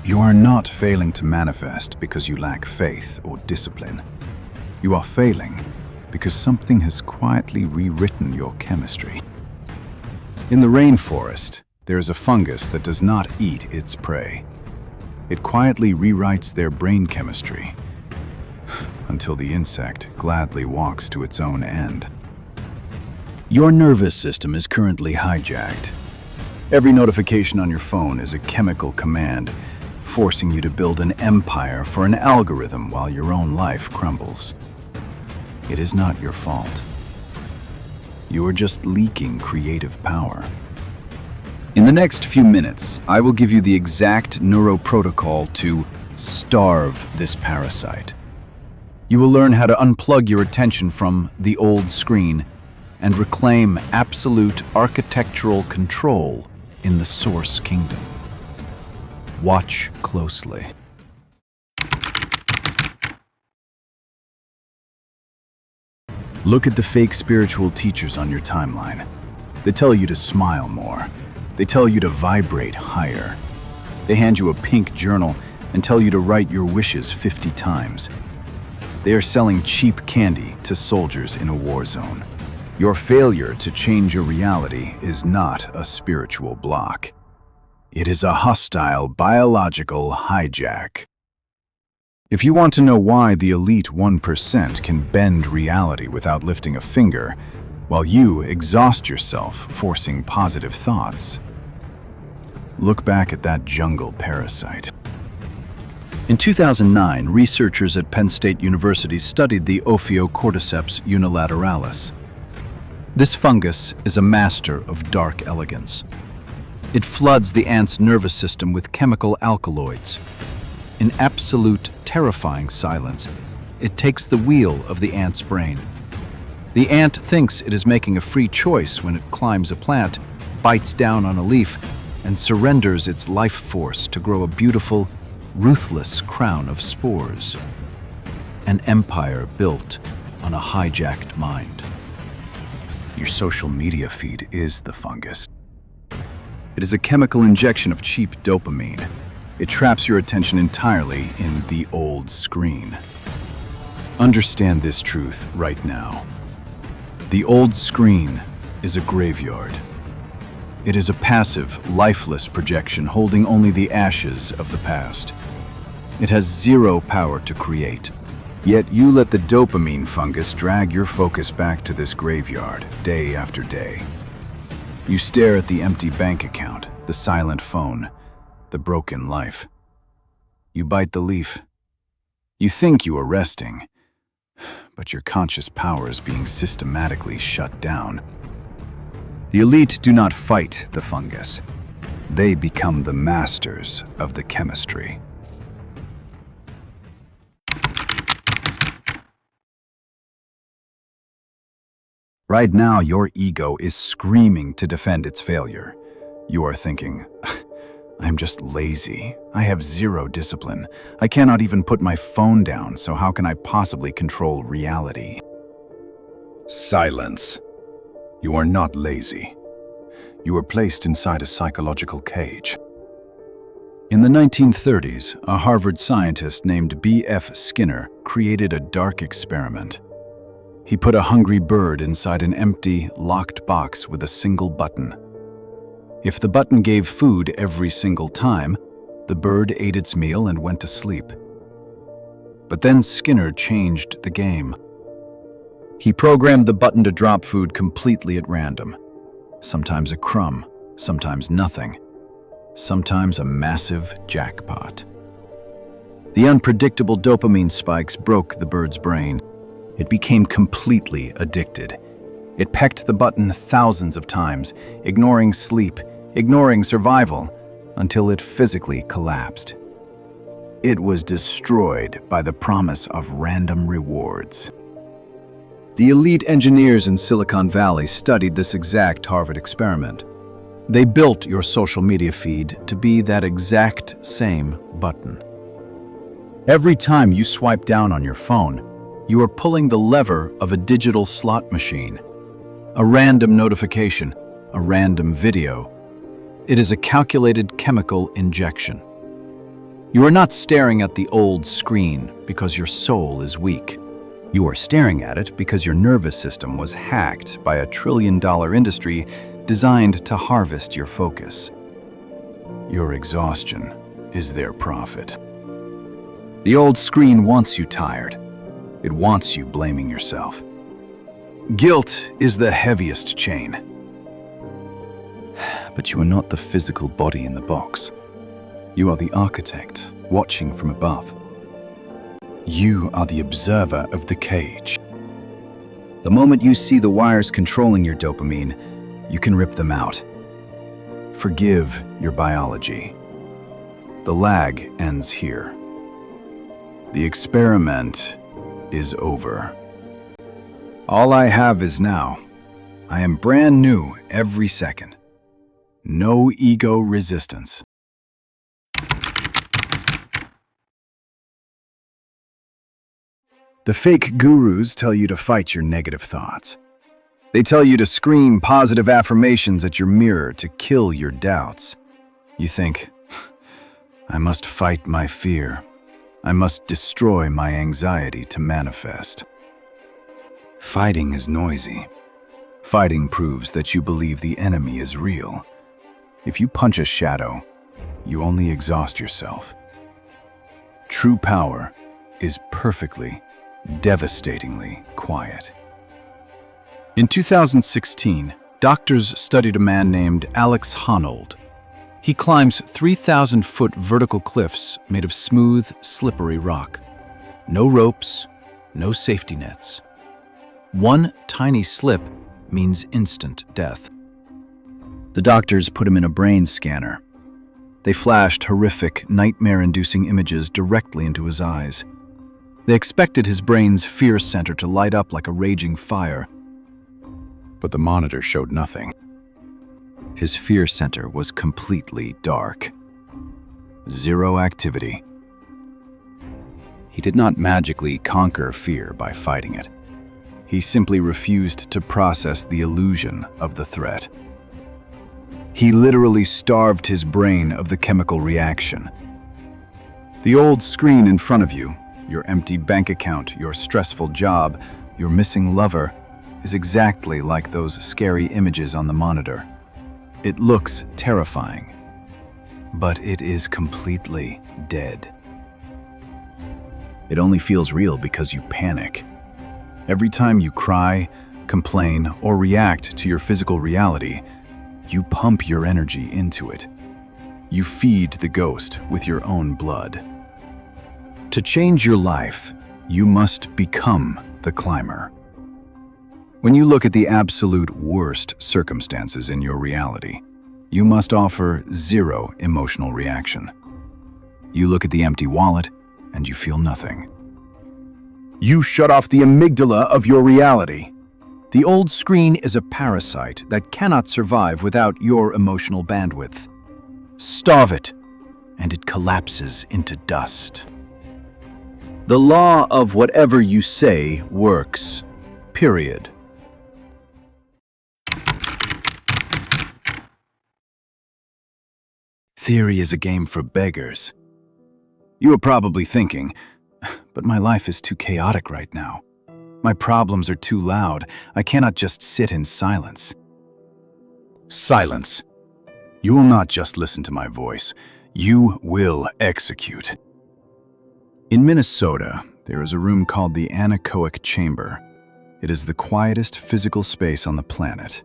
You are not failing to manifest because you lack faith or discipline. You are failing because something has quietly rewritten your chemistry. In the rainforest, there is a fungus that does not eat its prey. It quietly rewrites their brain chemistry until the insect gladly walks to its own end. Your nervous system is currently hijacked. Every notification on your phone is a chemical command, forcing you to build an empire for an algorithm while your own life crumbles. It is not your fault. You are just leaking creative power. In the next few minutes, I will give you the exact neuro-protocol to starve this parasite. You will learn how to unplug your attention from the old screen and reclaim absolute architectural control in the source kingdom. Watch closely. Look at the fake spiritual teachers on your timeline. They tell you to smile more. They tell you to vibrate higher. They hand you a pink journal and tell you to write your wishes 50 times. They are selling cheap candy to soldiers in a war zone. Your failure to change your reality is not a spiritual block. It is a hostile biological hijack. If you want to know why the elite 1% can bend reality without lifting a finger, while you exhaust yourself forcing positive thoughts, look back at that jungle parasite. In 2009, researchers at Penn State University studied the Ophiocordyceps unilateralis. This fungus is a master of dark elegance. It floods the ant's nervous system with chemical alkaloids. In absolute, terrifying silence, it takes the wheel of the ant's brain. The ant thinks it is making a free choice when it climbs a plant, bites down on a leaf, and surrenders its life force to grow a beautiful, ruthless crown of spores. An empire built on a hijacked mind. Your social media feed is the fungus. It is a chemical injection of cheap dopamine. It traps your attention entirely in the old screen. Understand this truth right now. The old screen is a graveyard. It is a passive, lifeless projection holding only the ashes of the past. It has zero power to create. Yet you let the dopamine fungus drag your focus back to this graveyard day after day. You stare at the empty bank account, the silent phone, the broken life. You bite the leaf. You think you are resting, but your conscious power is being systematically shut down. The elite do not fight the fungus. They become the masters of the chemistry. Right now, your ego is screaming to defend its failure. You are thinking, I'm just lazy. I have zero discipline. I cannot even put my phone down, so how can I possibly control reality? Silence. You are not lazy. You were placed inside a psychological cage. In the 1930s, a Harvard scientist named B.F. Skinner created a dark experiment. He put a hungry bird inside an empty, locked box with a single button. If the button gave food every single time, the bird ate its meal and went to sleep. But then Skinner changed the game. He programmed the button to drop food completely at random. Sometimes a crumb, sometimes nothing, sometimes a massive jackpot. The unpredictable dopamine spikes broke the bird's brain. It became completely addicted. It pecked the button thousands of times, ignoring sleep, ignoring survival, until it physically collapsed. It was destroyed by the promise of random rewards. The elite engineers in Silicon Valley studied this exact Harvard experiment. They built your social media feed to be that exact same button. Every time you swipe down on your phone, you are pulling the lever of a digital slot machine. A random notification, a random video. It is a calculated chemical injection. You are not staring at the old screen because your soul is weak. You are staring at it because your nervous system was hacked by a trillion-dollar industry designed to harvest your focus. Your exhaustion is their profit. The old screen wants you tired. It wants you blaming yourself. Guilt is the heaviest chain. But you are not the physical body in the box. You are the architect watching from above. You are the observer of the cage. The moment you see the wires controlling your dopamine, you can rip them out. Forgive your biology. The lag ends here. The experiment is over. All I have is now. I am brand new every second. No ego resistance. The fake gurus tell you to fight your negative thoughts. They tell you to scream positive affirmations at your mirror to kill your doubts. You think, I must fight my fear. I must destroy my anxiety to manifest. Fighting is noisy. Fighting proves that you believe the enemy is real. If you punch a shadow, you only exhaust yourself. True power is perfectly, devastatingly quiet. In 2016, doctors studied a man named A.X.I.O.M. He climbs 3,000-foot vertical cliffs made of smooth, slippery rock. No ropes, no safety nets. One tiny slip means instant death. The doctors put him in a brain scanner. They flashed horrific, nightmare-inducing images directly into his eyes. They expected his brain's fear center to light up like a raging fire. But the monitor showed nothing. His fear center was completely dark. Zero activity. He did not magically conquer fear by fighting it. He simply refused to process the illusion of the threat. He literally starved his brain of the chemical reaction. The old screen in front of you, your empty bank account, your stressful job, your missing lover, is exactly like those scary images on the monitor. It looks terrifying, but it is completely dead. It only feels real because you panic. Every time you cry, complain, or react to your physical reality, you pump your energy into it. You feed the ghost with your own blood. To change your life, you must become the climber. When you look at the absolute worst circumstances in your reality, you must offer zero emotional reaction. You look at the empty wallet, and you feel nothing. You shut off the amygdala of your reality. The old screen is a parasite that cannot survive without your emotional bandwidth. Starve it, and it collapses into dust. The law of whatever you say works, period. Theory is a game for beggars. You are probably thinking, but my life is too chaotic right now. My problems are too loud. I cannot just sit in silence. Silence. You will not just listen to my voice. You will execute. In Minnesota, there is a room called the anechoic chamber. It is the quietest physical space on the planet.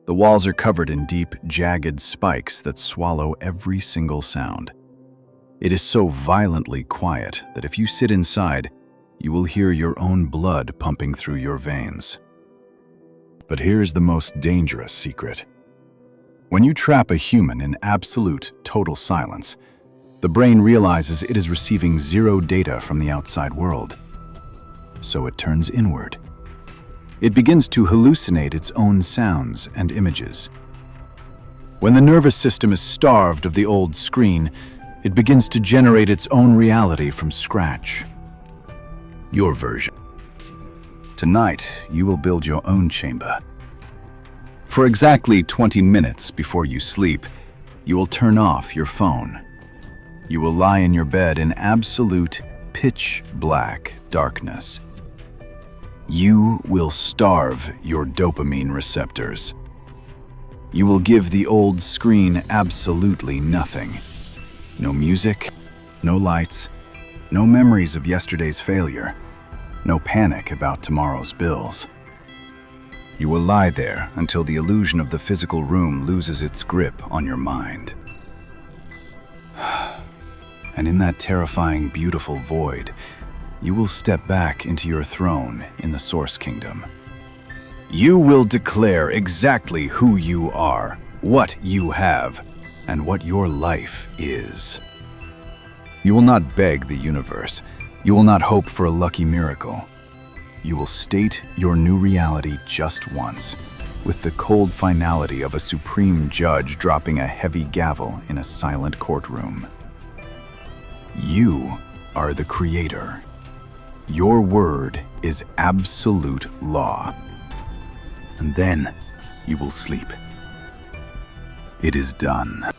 The walls are covered in deep, jagged spikes that swallow every single sound. It is so violently quiet that if you sit inside, you will hear your own blood pumping through your veins. But here's the most dangerous secret. When you trap a human in absolute, total silence, the brain realizes it is receiving zero data from the outside world. So it turns inward. It begins to hallucinate its own sounds and images. When the nervous system is starved of the old screen, it begins to generate its own reality from scratch. Your version. Tonight, you will build your own chamber. For exactly 20 minutes before you sleep, you will turn off your phone. You will lie in your bed in absolute pitch black darkness. You will starve your dopamine receptors. You will give the old screen absolutely nothing. No music, no lights, no memories of yesterday's failure, no panic about tomorrow's bills. You will lie there until the illusion of the physical room loses its grip on your mind. And in that terrifying, beautiful void, you will step back into your throne in the Source Kingdom. You will declare exactly who you are, what you have, and what your life is. You will not beg the universe. You will not hope for a lucky miracle. You will state your new reality just once, with the cold finality of a supreme judge dropping a heavy gavel in a silent courtroom. You are the creator. Your word is absolute law. And then you will sleep. It is done.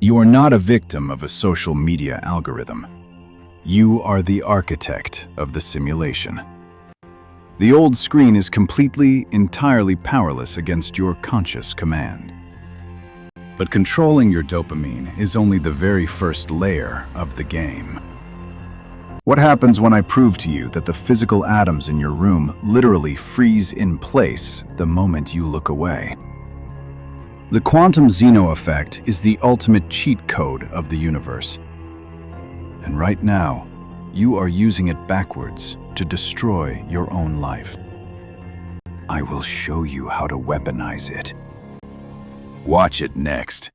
You are not a victim of a social media algorithm. You are the architect of the simulation. The old screen is entirely powerless against your conscious command. But controlling your dopamine is only the very first layer of the game. What happens when I prove to you that the physical atoms in your room literally freeze in place the moment you look away? The quantum Zeno effect is the ultimate cheat code of the universe. And right now, you are using it backwards to destroy your own life. I will show you how to weaponize it. Watch it next.